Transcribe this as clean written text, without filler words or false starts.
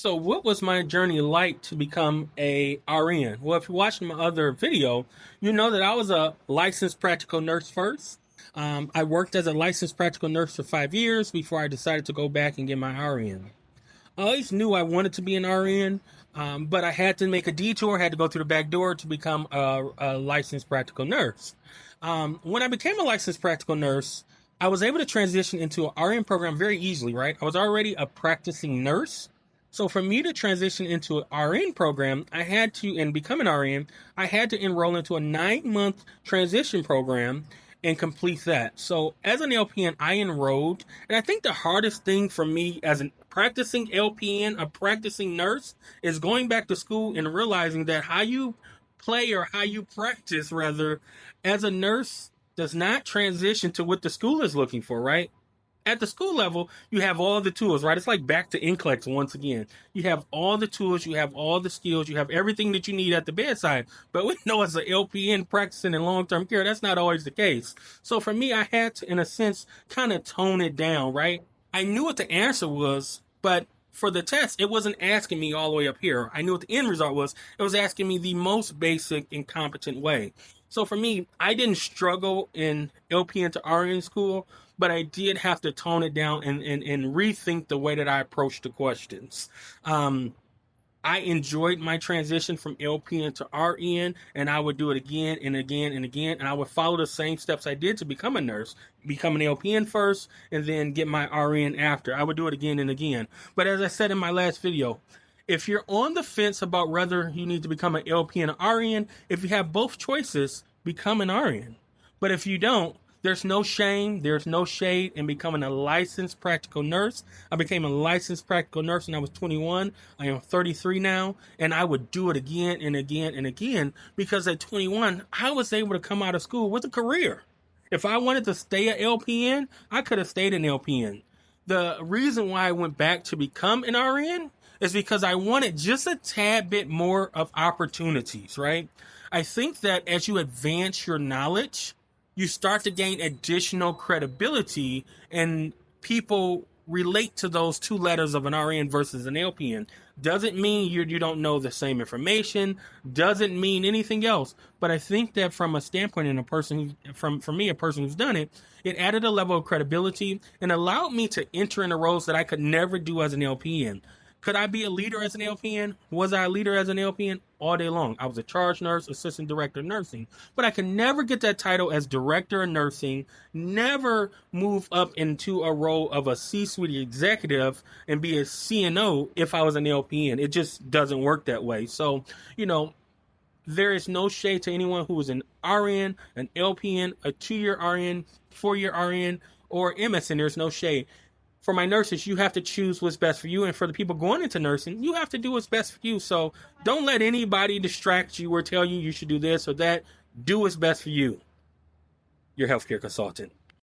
So, what was my journey like to become a RN? Well, if you watched my other video, you know that I was a licensed practical nurse first. I worked as a licensed practical nurse for 5 years before I decided to go back and get my RN. I always knew I wanted to be an RN, but I had to make a detour, had to go through the back door to become a licensed practical nurse. When I became a licensed practical nurse, I was able to transition into an RN program very easily, right? I was already a practicing nurse. So for me to transition into an RN program, I had to, and become an RN, I had to enroll into a 9-month transition program and complete that. So as an LPN, I enrolled, and I think the hardest thing for me as a practicing LPN, a practicing nurse, is going back to school and realizing that how you play or how you practice, rather, as a nurse does not transition to what the school is looking for, right? At the school level, you have all the tools, right? It's like back to NCLEX once again. You have all the tools, you have all the skills, you have everything that you need at the bedside. But we know as an LPN practicing in long-term care, that's not always the case. So for me, I had to, in a sense, kind of tone it down, right? I knew what the answer was, but for the test, it wasn't asking me all the way up here. I knew what the end result was. It was asking me the most basic and competent way. So for me, I didn't struggle in LPN to RN school, but I did have to tone it down and rethink the way that I approached the questions. I enjoyed my transition from LPN to RN, and I would do it again and again and again, and I would follow the same steps I did to become a nurse, become an LPN first, and then get my RN after. I would do it again and again. But as I said in my last video, if you're on the fence about whether you need to become an LPN or RN, if you have both choices, become an RN. But if you don't, there's no shame, there's no shade in becoming a licensed practical nurse. I became a licensed practical nurse when I was 21. I am 33 now, and I would do it again and again and again because at 21, I was able to come out of school with a career. If I wanted to stay at LPN, I could have stayed in LPN. The reason why I went back to become an RN is because I wanted just a tad bit more of opportunities, right? I think that as you advance your knowledge, you start to gain additional credibility, and people relate to those two letters of an RN versus an LPN. Doesn't mean you don't know the same information, doesn't mean anything else. But I think that from a standpoint and a person for me, a person who's done it, it added a level of credibility and allowed me to enter into roles that I could never do as an LPN. Could I be a leader as an LPN? Was I a leader as an LPN? All day long. I was a charge nurse, assistant director of nursing. But I could never get that title as director of nursing, never move up into a role of a C-suite executive and be a CNO if I was an LPN. It just doesn't work that way. So, there is no shade to anyone who is an RN, an LPN, a 2-year RN, 4-year RN, or MSN. There's no shade. For my nurses, you have to choose what's best for you. And for the people going into nursing, you have to do what's best for you. So don't let anybody distract you or tell you you should do this or that. Do what's best for you. Your healthcare consultant.